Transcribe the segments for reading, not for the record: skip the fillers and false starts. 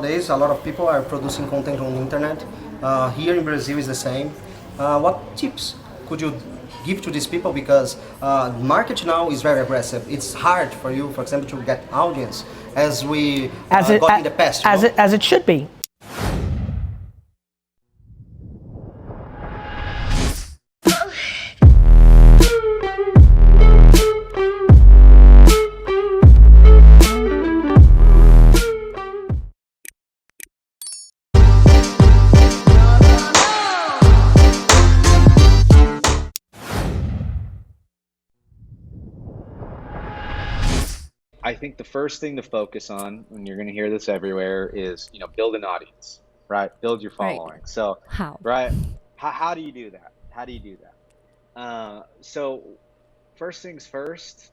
Nowadays, a lot of people are producing content on the internet. Here in Brazil is the same. What tips could you give to these people? Because market now is very aggressive. It's hard for you, for example, to get audience as we got in the past. As it should be. I think the first thing to focus on, and you're going to hear this everywhere, is build an audience, right? Build your Right. following. So, How? right, how do you do that? How do you do that? So first things first,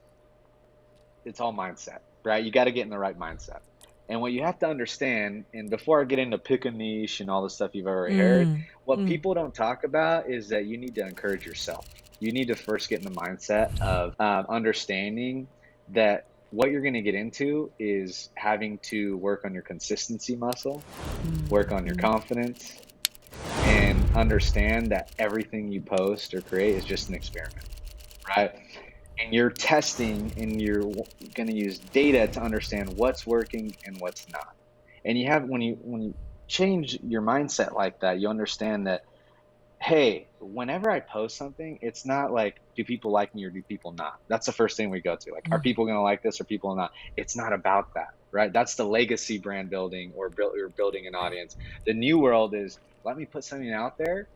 it's all mindset, right? You got to get in the right mindset. And what you have to understand, and before I get into pick a niche and all the stuff you've already heard, what people don't talk about is that you need to encourage yourself. You need to first get in the mindset of understanding that what you're going to get into is having to work on your consistency muscle, work on your confidence, and understand that everything you post or create is just an experiment, right? And you're testing and you're going to use data to understand what's working and what's not. And you have, when you change your mindset like that, you understand that, hey, whenever I post something, it's not like, do people like me or do people not? That's the first thing we go to. Like, are people going to like this or people not? It's not about that, right? That's the legacy brand building or building an audience. The new world is, let me put something out there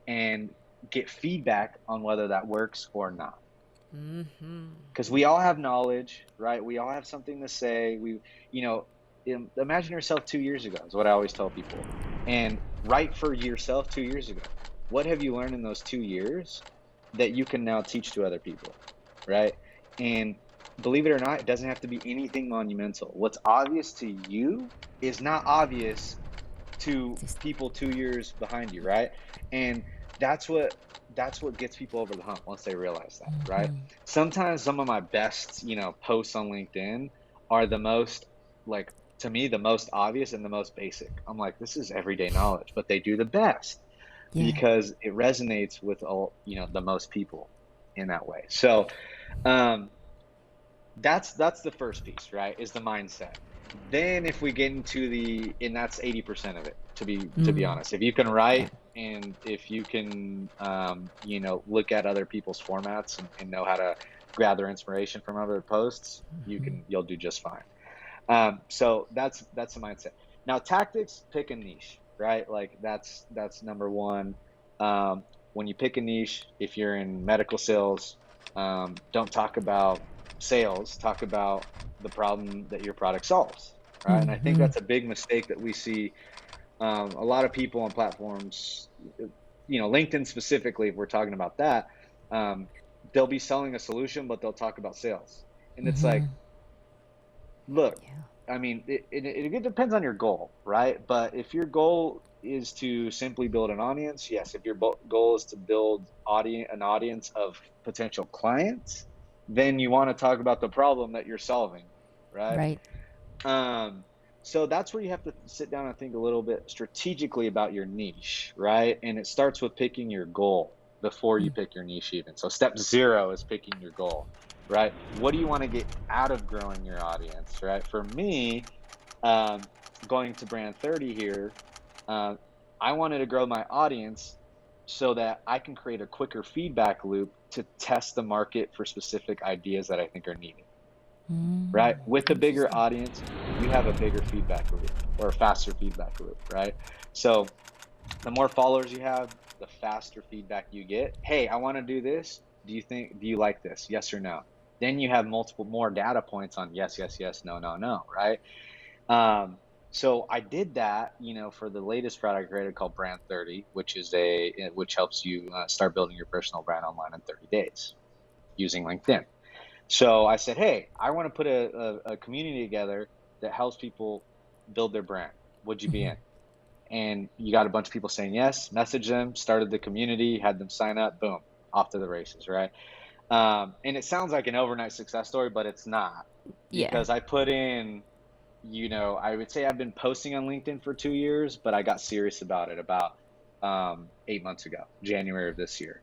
and get feedback on whether that works or not. Because we all have knowledge, right? We all have something to say. Imagine yourself 2 years ago is what I always tell people. And write for yourself 2 years ago. What have you learned in those 2 years that you can now teach to other people, right? And believe it or not, it doesn't have to be anything monumental. What's obvious to you is not obvious to people 2 years behind you, right? And that's what gets people over the hump once they realize that, right? Sometimes some of my best, posts on LinkedIn are the most, like, to me, the most obvious and the most basic. I'm like, this is everyday knowledge, but they do the best because it resonates with all, the most people in that way. So, that's the first piece, right? Is the mindset. Then if we get into and that's 80% of it, to be honest. If you can write and if you can, look at other people's formats and know how to gather inspiration from other posts, you'll do just fine. So that's the mindset. Now tactics, pick a niche, right? Like that's number one. When you pick a niche, if you're in medical sales, don't talk about sales, talk about the problem that your product solves, right? And I think that's a big mistake that we see. A lot of people on platforms, LinkedIn specifically, if we're talking about that, they'll be selling a solution, but they'll talk about sales. And it's like, look, I mean, it depends on your goal, right? But if your goal is to simply build an audience, yes. If your goal is to build an audience of potential clients, then you want to talk about the problem that you're solving, right? So that's where you have to sit down and think a little bit strategically about your niche, right? And it starts with picking your goal before you pick your niche even. So step 0 is picking your goal, right? What do you want to get out of growing your audience, right? For me, going to brand 30 here, I wanted to grow my audience so that I can create a quicker feedback loop to test the market for specific ideas that I think are needed. Right? With a bigger audience, you have a bigger feedback loop or a faster feedback loop, right? So the more followers you have, the faster feedback you get. Hey, I want to do this. Do you like this? Yes or no? Then you have more data points on yes, yes, yes, no, no, no, right? So I did that, for the latest product I created called Brand 30, which helps you start building your personal brand online in 30 days using LinkedIn. So I said, hey, I want to put a community together that helps people build their brand. Would you be in? And you got a bunch of people saying yes, messaged them, started the community, had them sign up, boom, off to the races, right? And it sounds like an overnight success story, but it's not. Because I put in, you know, I would say I've been posting on LinkedIn for 2 years, but I got serious about it about 8 months ago, January of this year.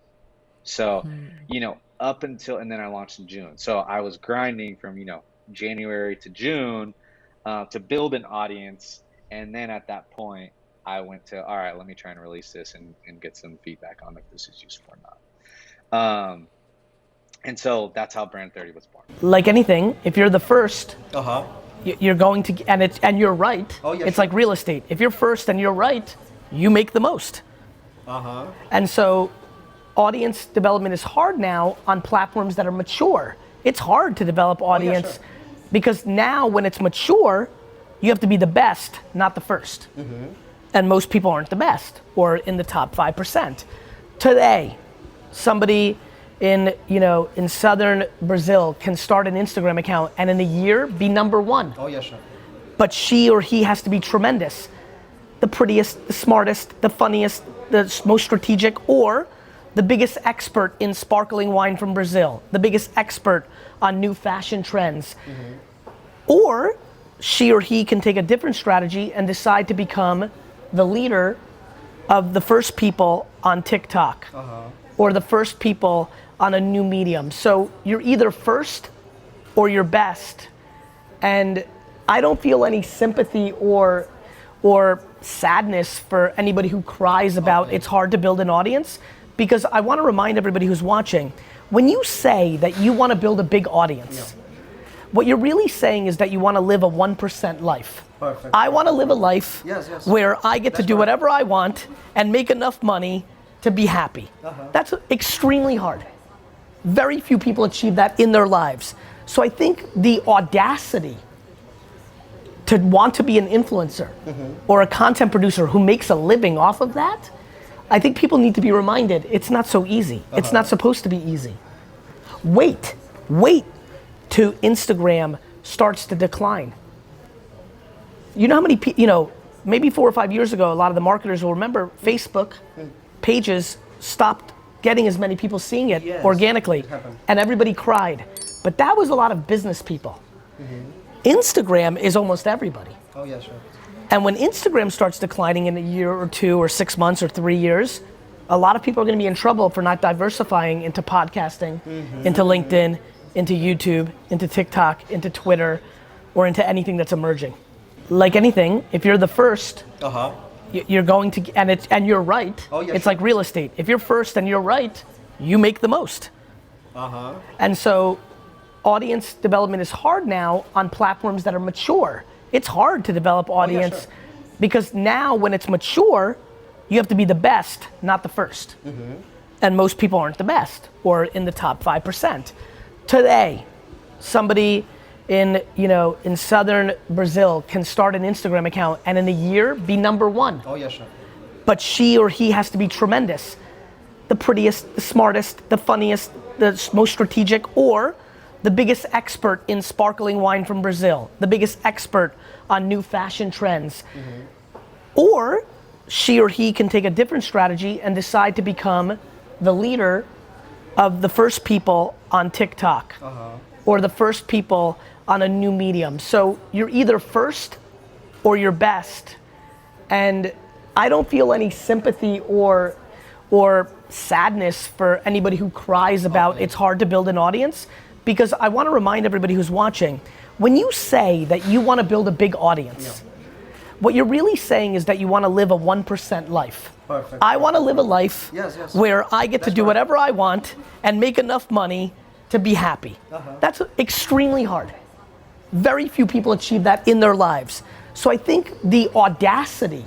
So, you know, up until, and then I launched in June. So I was grinding from, you know, January to June to build an audience. And then at that point, I went to, all right, let me try and release this and get some feedback on if this is useful or not. And so that's how Brand 30 was born. Like anything, if you're the first, Uh-huh. you're going to, and you're right. Oh, yeah, it's sure. like real estate. If you're first and you're right, you make the most. Uh-huh. And so audience development is hard now on platforms that are mature. It's hard to develop audience sure. because now when it's mature, you have to be the best, not the first. And most people aren't the best or in the top 5%. Today, somebody in southern Brazil can start an Instagram account and in a year be number one. Oh, yeah, sure. But she or he has to be tremendous. The prettiest, the smartest, the funniest, the most strategic, or the biggest expert in sparkling wine from Brazil, the biggest expert on new fashion trends. Or she or he can take a different strategy and decide to become the leader of the first people on TikTok or the first people on a new medium. So you're either first or you're best. And I don't feel any sympathy or sadness for anybody who cries about it's hard to build an audience, because I want to remind everybody who's watching, when you say that you want to build a big audience, what you're really saying is that you want to live a 1% life. Perfect. I want to live a life where I get to do whatever I want and make enough money to be happy. That's extremely hard. Very few people achieve that in their lives. So I think the audacity to want to be an influencer or a content producer who makes a living off of that, I think people need to be reminded it's not so easy. It's not supposed to be easy. Wait till Instagram starts to decline. You know how many people, maybe 4 or 5 years ago, a lot of the marketers will remember Facebook pages stopped getting as many people seeing it organically, and everybody cried. But that was a lot of business people. Instagram is almost everybody. Oh, yeah, sure. And when Instagram starts declining in a year or 2 or 6 months or 3 years, a lot of people are gonna be in trouble for not diversifying into podcasting, into LinkedIn, into YouTube, into TikTok, into Twitter, or into anything that's emerging. Like anything, if you're the first, you're going to, and you're right. Oh, yeah, it's sure. like real estate. If you're first and you're right, you make the most. And so audience development is hard now on platforms that are mature. It's hard to develop audience because now when it's mature, you have to be the best, not the first. And most people aren't the best or in the top 5%. Today, somebody in southern Brazil can start an Instagram account and in a year be number one. Oh, yeah, sure. But she or he has to be tremendous. The prettiest, the smartest, the funniest, the most strategic, or the biggest expert in sparkling wine from Brazil, the biggest expert on new fashion trends. Or she or he can take a different strategy and decide to become the leader of the first people on TikTok or the first people on a new medium. So you're either first or you're best. And I don't feel any sympathy or sadness for anybody who cries about it's hard to build an audience, because I want to remind everybody who's watching, when you say that you want to build a big audience, what you're really saying is that you want to live a 1% life. Perfect. I want to live a life where I get to do whatever I want and make enough money to be happy. That's extremely hard. Very few people achieve that in their lives. So I think the audacity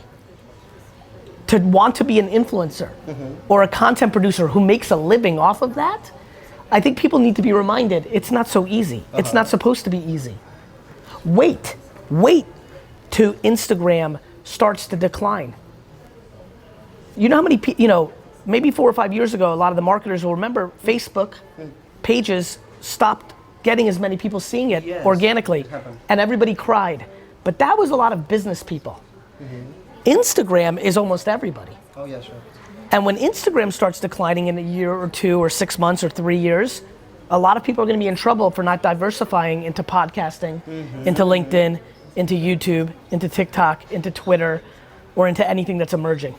to want to be an influencer or a content producer who makes a living off of that, I think people need to be reminded it's not so easy. It's not supposed to be easy. Wait till Instagram starts to decline. You know how many people, maybe 4 or 5 years ago, a lot of the marketers will remember Facebook pages stopped getting as many people seeing it organically, and everybody cried. But that was a lot of business people. Instagram is almost everybody. Oh, yeah, sure. And when Instagram starts declining in a year or 2 or 6 months or 3 years, a lot of people are gonna be in trouble for not diversifying into podcasting, into LinkedIn, into YouTube, into TikTok, into Twitter, or into anything that's emerging?